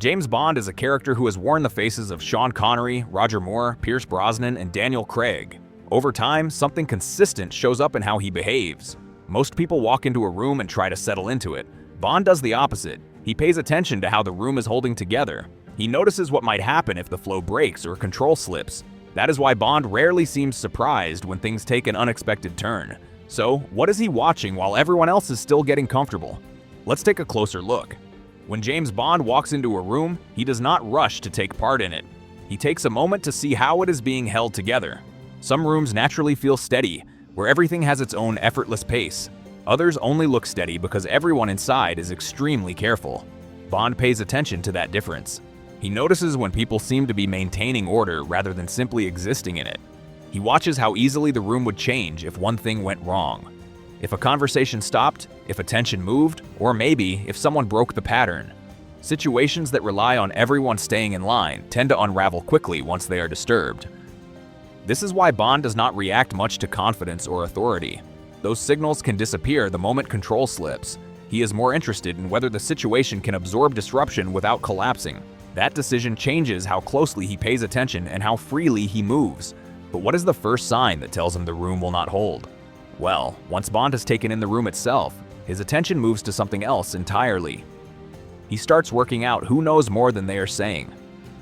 James Bond is a character who has worn the faces of Sean Connery, Roger Moore, Pierce Brosnan, and Daniel Craig. Over time, something consistent shows up in how he behaves. Most people walk into a room and try to settle into it. Bond does the opposite. He pays attention to how the room is holding together. He notices what might happen if the flow breaks or control slips. That is why Bond rarely seems surprised when things take an unexpected turn. So, what is he watching while everyone else is still getting comfortable? Let's take a closer look. When James Bond walks into a room, he does not rush to take part in it. He takes a moment to see how it is being held together. Some rooms naturally feel steady, where everything has its own effortless pace. Others only look steady because everyone inside is extremely careful. Bond pays attention to that difference. He notices when people seem to be maintaining order rather than simply existing in it. He watches how easily the room would change if one thing went wrong. If a conversation stopped, if attention moved, or maybe if someone broke the pattern. Situations that rely on everyone staying in line tend to unravel quickly once they are disturbed. This is why Bond does not react much to confidence or authority. Those signals can disappear the moment control slips. He is more interested in whether the situation can absorb disruption without collapsing. That decision changes how closely he pays attention and how freely he moves. But what is the first sign that tells him the room will not hold? Well, once Bond has taken in the room itself, his attention moves to something else entirely. He starts working out who knows more than they are saying.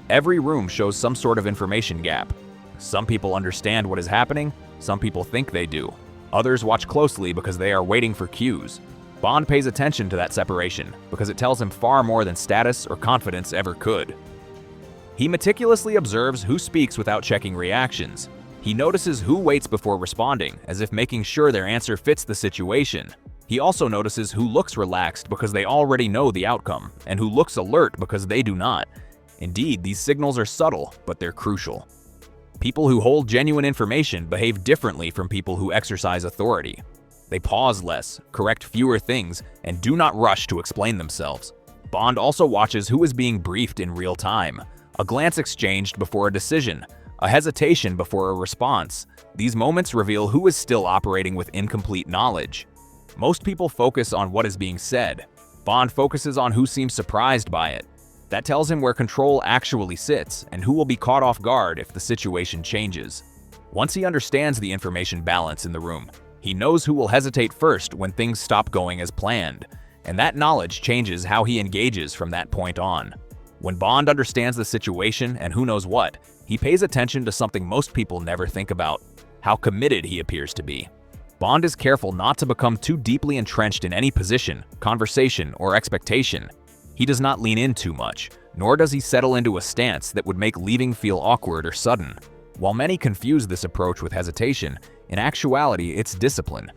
Every room shows some sort of information gap. Some people understand what is happening, some people think they do. Others watch closely because they are waiting for cues. Bond pays attention to that separation because it tells him far more than status or confidence ever could. He meticulously observes who speaks without checking reactions. He notices who waits before responding, as if making sure their answer fits the situation. He also notices who looks relaxed because they already know the outcome, and who looks alert because they do not. Indeed, these signals are subtle, but they're crucial. People who hold genuine information behave differently from people who exercise authority. They pause less, correct fewer things, and do not rush to explain themselves. Bond also watches who is being briefed in real time. A glance exchanged before a decision, a hesitation before a response. These moments reveal who is still operating with incomplete knowledge. Most people focus on what is being said. Bond focuses on who seems surprised by it. That tells him where control actually sits and who will be caught off guard if the situation changes. Once he understands the information balance in the room, he knows who will hesitate first when things stop going as planned, and that knowledge changes how he engages from that point on. When Bond understands the situation and who knows what, he pays attention to something most people never think about: how committed he appears to be. Bond is careful not to become too deeply entrenched in any position, conversation, or expectation. He does not lean in too much, nor does he settle into a stance that would make leaving feel awkward or sudden. While many confuse this approach with hesitation, in actuality it's discipline.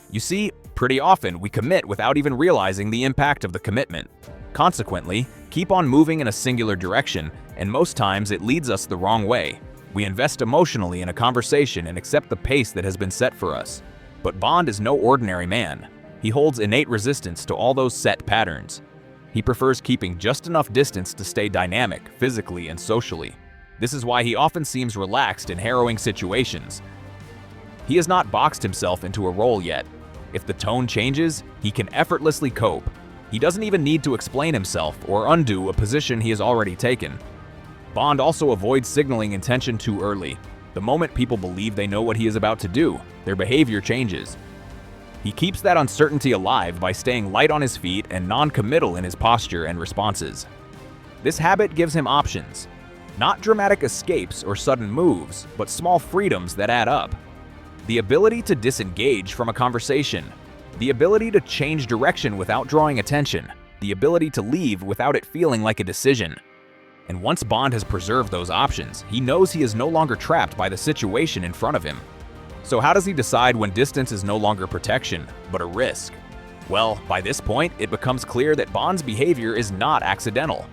You see, pretty often we commit without even realizing the impact of the commitment. Consequently, keep on moving in a singular direction, and most times it leads us the wrong way. We invest emotionally in a conversation and accept the pace that has been set for us. But Bond is no ordinary man. He holds innate resistance to all those set patterns. He prefers keeping just enough distance to stay dynamic, physically and socially. This is why he often seems relaxed in harrowing situations. He has not boxed himself into a role yet. If the tone changes, he can effortlessly cope. He doesn't even need to explain himself or undo a position he has already taken. Bond also avoids signaling intention too early. The moment people believe they know what he is about to do, their behavior changes. He keeps that uncertainty alive by staying light on his feet and non-committal in his posture and responses. This habit gives him options. Not dramatic escapes or sudden moves, but small freedoms that add up. The ability to disengage from a conversation. The ability to change direction without drawing attention. The ability to leave without it feeling like a decision. And once Bond has preserved those options, he knows he is no longer trapped by the situation in front of him. So how does he decide when distance is no longer protection, but a risk? Well, by this point, it becomes clear that Bond's behavior is not accidental.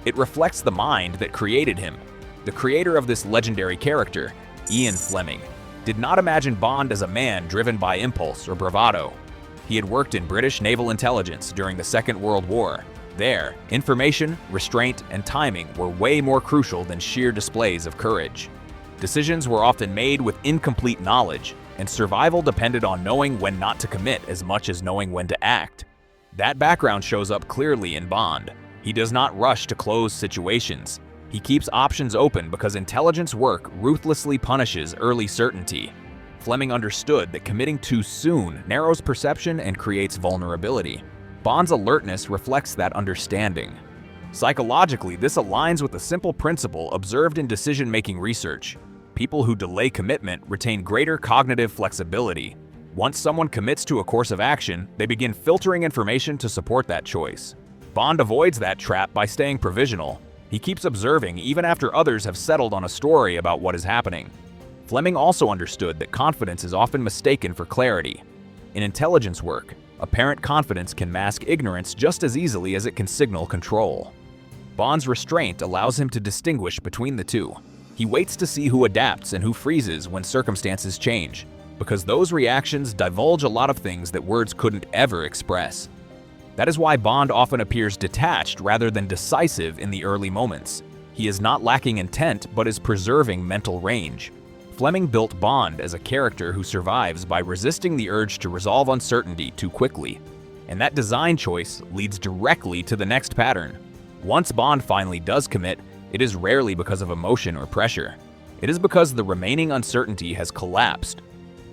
It reflects the mind that created him. The creator of this legendary character, Ian Fleming, did not imagine Bond as a man driven by impulse or bravado. He had worked in British naval intelligence during the Second World War. There, information, restraint, and timing were way more crucial than sheer displays of courage. Decisions were often made with incomplete knowledge, and survival depended on knowing when not to commit as much as knowing when to act. That background shows up clearly in Bond. He does not rush to close situations. He keeps options open because intelligence work ruthlessly punishes early certainty. Fleming understood that committing too soon narrows perception and creates vulnerability. Bond's alertness reflects that understanding. Psychologically, this aligns with a simple principle observed in decision-making research. People who delay commitment retain greater cognitive flexibility. Once someone commits to a course of action, they begin filtering information to support that choice. Bond avoids that trap by staying provisional. He keeps observing even after others have settled on a story about what is happening. Fleming also understood that confidence is often mistaken for clarity. In intelligence work, apparent confidence can mask ignorance just as easily as it can signal control. Bond's restraint allows him to distinguish between the two. He waits to see who adapts and who freezes when circumstances change, because those reactions divulge a lot of things that words couldn't ever express. That is why Bond often appears detached rather than decisive in the early moments. He is not lacking intent, but is preserving mental range. Fleming built Bond as a character who survives by resisting the urge to resolve uncertainty too quickly. And that design choice leads directly to the next pattern. Once Bond finally does commit, it is rarely because of emotion or pressure. It is because the remaining uncertainty has collapsed.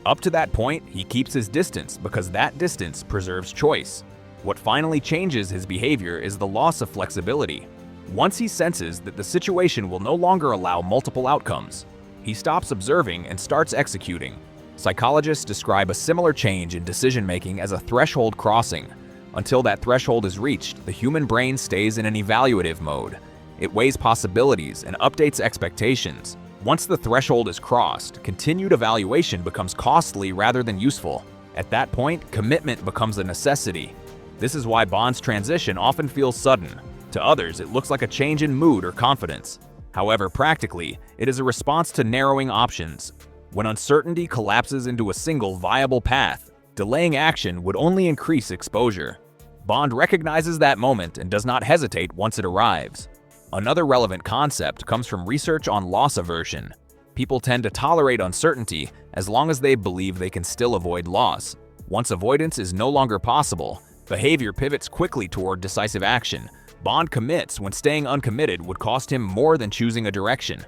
Up to that point, he keeps his distance because that distance preserves choice. What finally changes his behavior is the loss of flexibility. Once he senses that the situation will no longer allow multiple outcomes, he stops observing and starts executing. Psychologists describe a similar change in decision-making as a threshold crossing. Until that threshold is reached, the human brain stays in an evaluative mode. It weighs possibilities and updates expectations. Once the threshold is crossed, continued evaluation becomes costly rather than useful. At that point, commitment becomes a necessity. This is why Bond's transition often feels sudden. To others, it looks like a change in mood or confidence. However, practically, it is a response to narrowing options. When uncertainty collapses into a single viable path, delaying action would only increase exposure. Bond recognizes that moment and does not hesitate once it arrives. Another relevant concept comes from research on loss aversion. People tend to tolerate uncertainty as long as they believe they can still avoid loss. Once avoidance is no longer possible, behavior pivots quickly toward decisive action. Bond commits when staying uncommitted would cost him more than choosing a direction.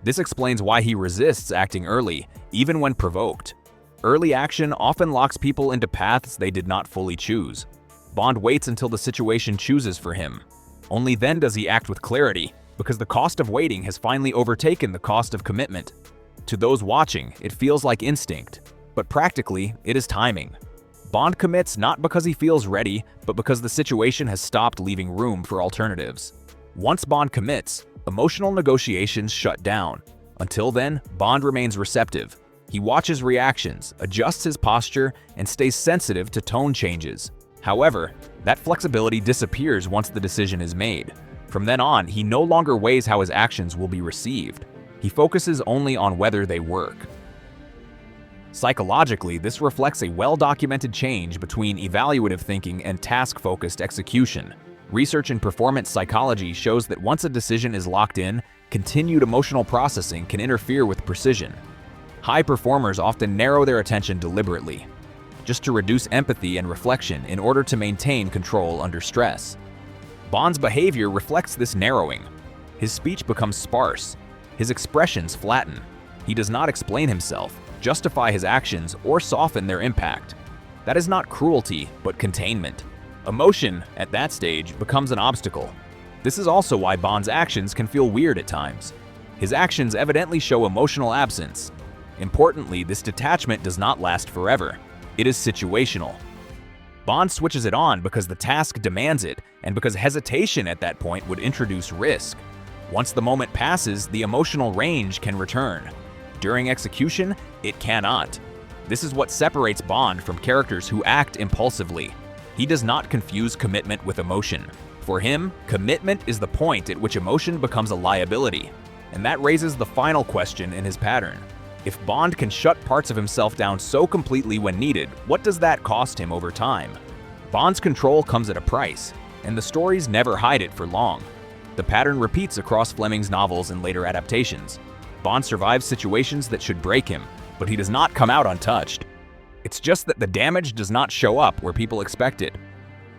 This explains why he resists acting early, even when provoked. Early action often locks people into paths they did not fully choose. Bond waits until the situation chooses for him. Only then does he act with clarity, because the cost of waiting has finally overtaken the cost of commitment. To those watching, it feels like instinct, but practically, it is timing. Bond commits not because he feels ready, but because the situation has stopped leaving room for alternatives. Once Bond commits, emotional negotiations shut down. Until then, Bond remains receptive. He watches reactions, adjusts his posture, and stays sensitive to tone changes. However, that flexibility disappears once the decision is made. From then on, he no longer weighs how his actions will be received. He focuses only on whether they work. Psychologically, this reflects a well-documented change between evaluative thinking and task-focused execution. Research in performance psychology shows that once a decision is locked in, continued emotional processing can interfere with precision. High performers often narrow their attention deliberately, just to reduce empathy and reflection in order to maintain control under stress. Bond's behavior reflects this narrowing. His speech becomes sparse. His expressions flatten. He does not explain himself, justify his actions, or soften their impact. That is not cruelty, but containment. Emotion, at that stage, becomes an obstacle. This is also why Bond's actions can feel weird at times. His actions evidently show emotional absence. Importantly, this detachment does not last forever. It is situational. Bond switches it on because the task demands it, and because hesitation at that point would introduce risk. Once the moment passes, the emotional range can return. During execution, it cannot. This is what separates Bond from characters who act impulsively. He does not confuse commitment with emotion. For him, commitment is the point at which emotion becomes a liability. And that raises the final question in his pattern. If Bond can shut parts of himself down so completely when needed, what does that cost him over time? Bond's control comes at a price, and the stories never hide it for long. The pattern repeats across Fleming's novels and later adaptations. Bond survives situations that should break him, but he does not come out untouched. It's just that the damage does not show up where people expect it.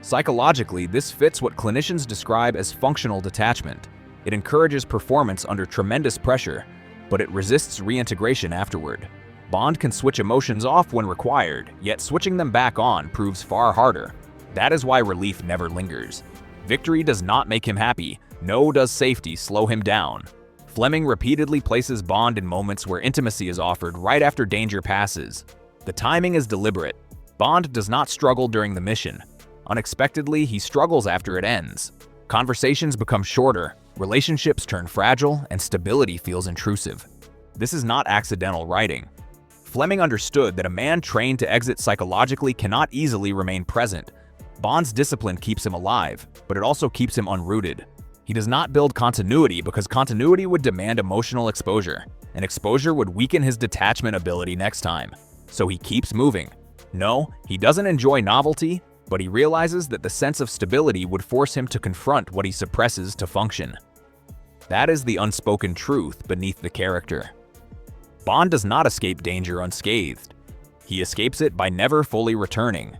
Psychologically, this fits what clinicians describe as functional detachment. It encourages performance under tremendous pressure, but it resists reintegration afterward. Bond can switch emotions off when required, yet switching them back on proves far harder. That is why relief never lingers. Victory does not make him happy, nor does safety slow him down. Fleming repeatedly places Bond in moments where intimacy is offered right after danger passes. The timing is deliberate. Bond does not struggle during the mission. Unexpectedly, he struggles after it ends. Conversations become shorter, relationships turn fragile, and stability feels intrusive. This is not accidental writing. Fleming understood that a man trained to exit psychologically cannot easily remain present. Bond's discipline keeps him alive, but it also keeps him unrooted. He does not build continuity because continuity would demand emotional exposure, and exposure would weaken his detachment ability next time. So he keeps moving. No, he doesn't enjoy novelty, but he realizes that the sense of stability would force him to confront what he suppresses to function. That is the unspoken truth beneath the character. Bond does not escape danger unscathed. He escapes it by never fully returning.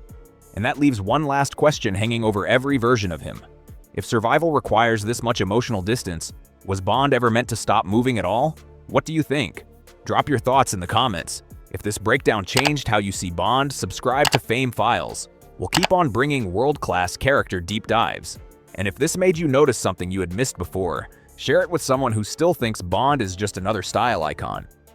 And that leaves one last question hanging over every version of him. If survival requires this much emotional distance, was Bond ever meant to stop moving at all? What do you think? Drop your thoughts in the comments. If this breakdown changed how you see Bond, subscribe to Fame Files. We'll keep on bringing world-class character deep dives. And if this made you notice something you had missed before, share it with someone who still thinks Bond is just another style icon.